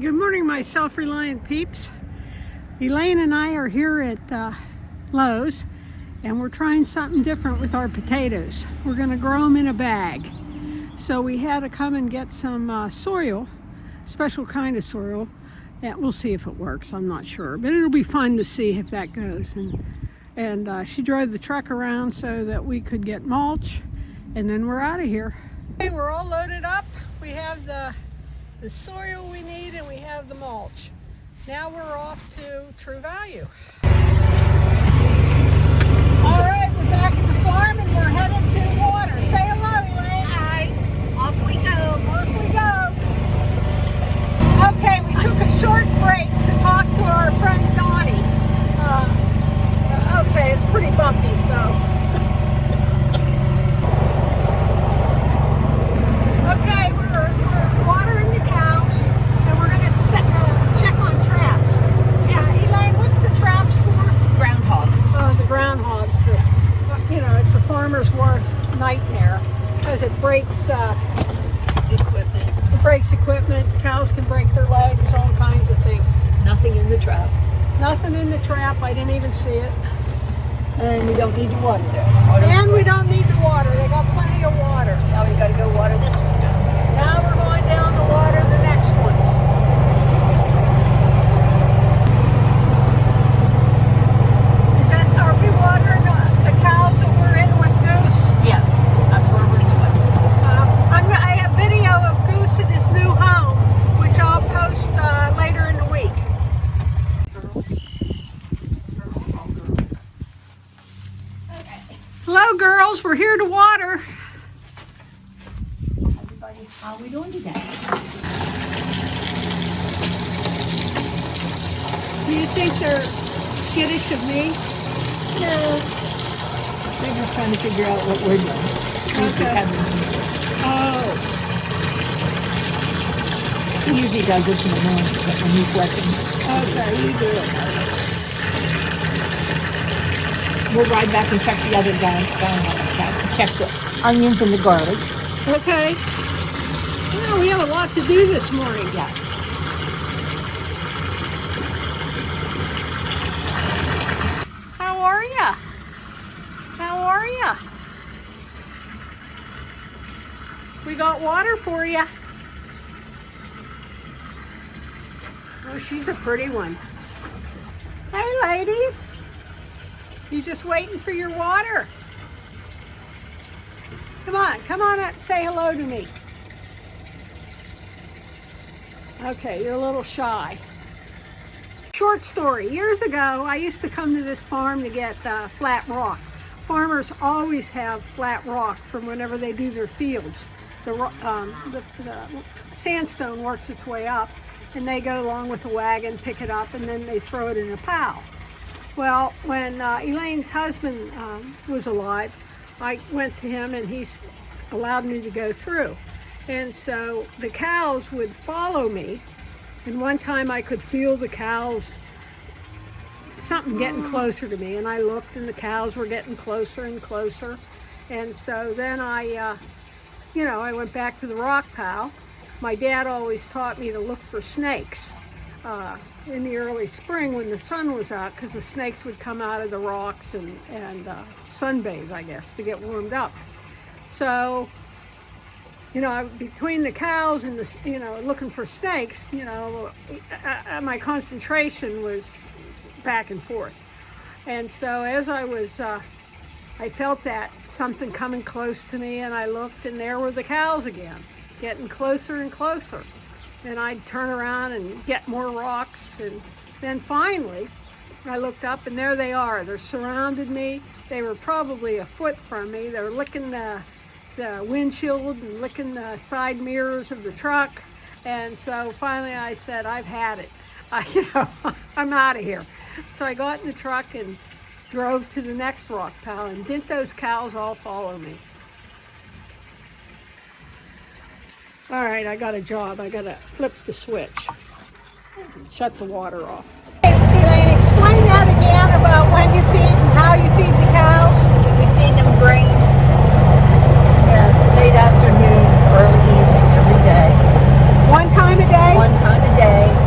Good morning, my self-reliant peeps. Elaine and I are here at Lowe's, and we're trying something different with our potatoes. We're going to grow them in a bag. So we had to come and get some soil, special kind of soil. Yeah, we'll see if it works. I'm not sure, but it'll be fun to see if that goes. And she drove the truck around so that we could get mulch, and then we're out of here. Okay, we're all loaded up. We have the soil we need, and we have the mulch. Now we're off to True Value. All right, we're back at the farm and we're headed to water. Say hello, Elaine. Hi. Off we go. Off we go. Okay, we took a short break to talk to our friend Donnie. Okay, it's pretty bumpy, so. Okay, we're watering the cows, and we're going to check on traps. Yeah, Elaine, what's the traps for? Groundhog. Oh, the groundhogs. It's a farmer's worst nightmare because it breaks Equipment. It breaks equipment. Cows can break their legs, all kinds of things. Nothing in the trap. Nothing in the trap. I didn't even see it. And we don't need to water there. And we don't need the water. They got plenty of water. Now we got to go water this one down. Now we're going down to water the next ones. Are we watering the cows that we're in with Goose? Yes, that's where we're going. I have video of Goose at his new home, which I'll post later in the week. Hello, girls. We're here to water. Everybody, how are we doing today? Do you think they're skittish of me? No. They're just trying to figure out what we're doing. Okay. Oh. He usually does this in the morning when he's working. Okay, you do it. We'll ride back and check the other check the onions and the garlic. Okay. Yeah, we have a lot to do this morning. Yeah. How are ya? How are ya? We got water for ya. Oh, she's a pretty one. Hey, ladies. You just waiting for your water? Come on up, say hello to me. Okay, you're a little shy. Short story. Years ago, I used to come to this farm to get flat rock. Farmers always have flat rock from whenever they do their fields. The sandstone works its way up, and they go along with the wagon, pick it up, and then they throw it in a pile. Well, when Elaine's husband was alive, I went to him and he's allowed me to go through. And so the cows would follow me. And one time I could feel the cows, something getting closer to me. And I looked and the cows were getting closer and closer. And so then I went back to the rock pile. My dad always taught me to look for snakes in the early spring when the sun was out, because the snakes would come out of the rocks and sunbathe, I guess, to get warmed up. So, between the cows and looking for snakes, my concentration was back and forth. And so as I was, I felt that something coming close to me, and I looked, and there were the cows again, getting closer and closer. And I'd turn around and get more rocks, and then finally I looked up and there they are. They're surrounded me. They were probably a foot from me. They're licking the windshield and licking the side mirrors of the truck. And so finally I said, I've had it. I'm out of here. So I got in the truck and drove to the next rock pile, and didn't those cows all follow me? All right, I got a job. I got to flip the switch. Shut the water off. Elaine, explain that again about when you feed and how you feed the cows. We feed them grain late afternoon, early evening, every day. One time a day? One time a day.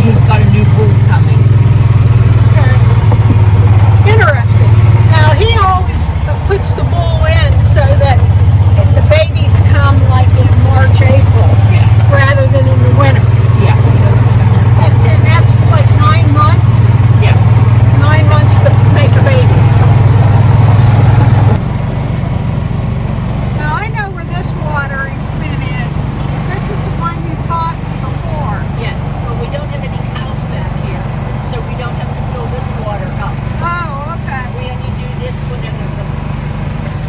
who's got a new brood coming. Okay. Interesting. Now he always puts the bull in so that the babies come like in March, April, Yes. rather than in the winter. Yes. He doesn't put them in. And that's like 9 months. Yes. 9 months to make a baby. Now I know where this watering bin is. This is the one you taught me before. Yes. Well, we don't have any cows back here, so we don't have to fill this water up. Oh, okay. We only do this whenever the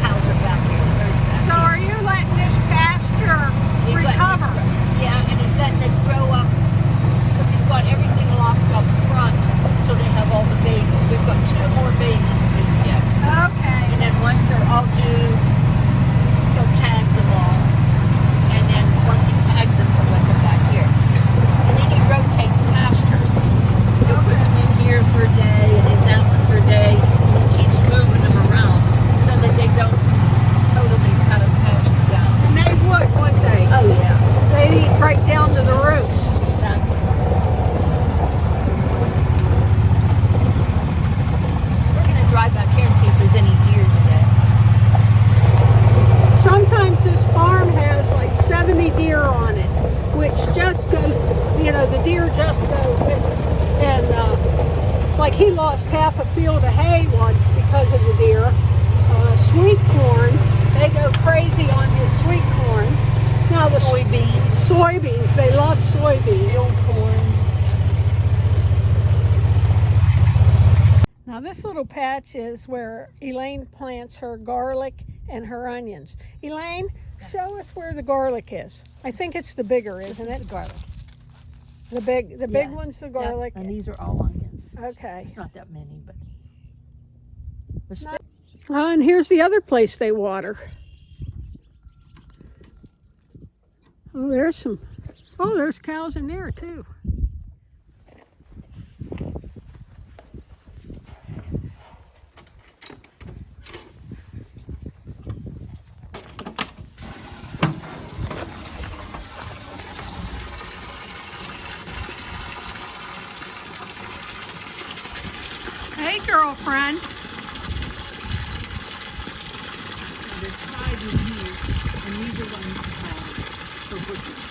cows are back here, the birds back So here. are you letting this pasture He's letting this recover? yeah, and he's letting it grow up because he's got everything locked up front till they have all the babies. We've got 2 more babies due yet. Okay. And then once they're all due, he'll tag them all. And then once he tags them, he'll let them back here. And then he rotates pastures. He'll put them in here for a day and in that one for a day. And he keeps moving them around so that they don't totally cut a pasture down. And they would, wouldn't they? Oh, yeah. They'd eat right down to the roots. Exactly. We're going to drive back here and see if there's any deer today. Sometimes this farm has like 70 deer on it, which just go, the deer just go with it. And like he lost half a field of hay once because of the deer. Sweet corn, they go crazy on his sweet corn. Now the soybeans, they love soybeans. Field corn. Now this little patch is where Elaine plants her garlic and her onions. Elaine, show us where the garlic is. I think it's the bigger, isn't it? The garlic. The big one's the garlic. Yep. And these are all onions. Okay. Not that many, but there's still. And here's the other place they water. Oh, there's cows in there too. Hey, girlfriend. There's 5 in here, and these are ones for butchers.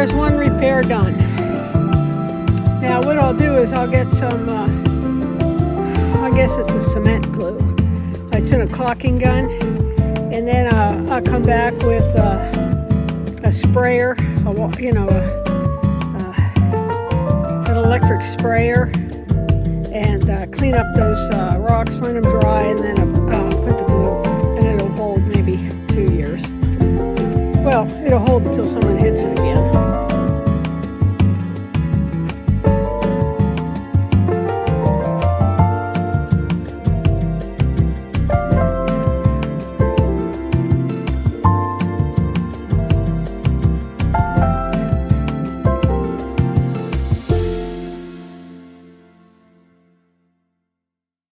there's one repair done. Now what I'll do is I'll get some, I guess it's a cement glue. It's in a caulking gun. And then I'll come back with a sprayer, an electric sprayer, and clean up those rocks, let them dry, and then put the glue, and it'll hold maybe 2 years. Well, it'll hold until someone hits it again.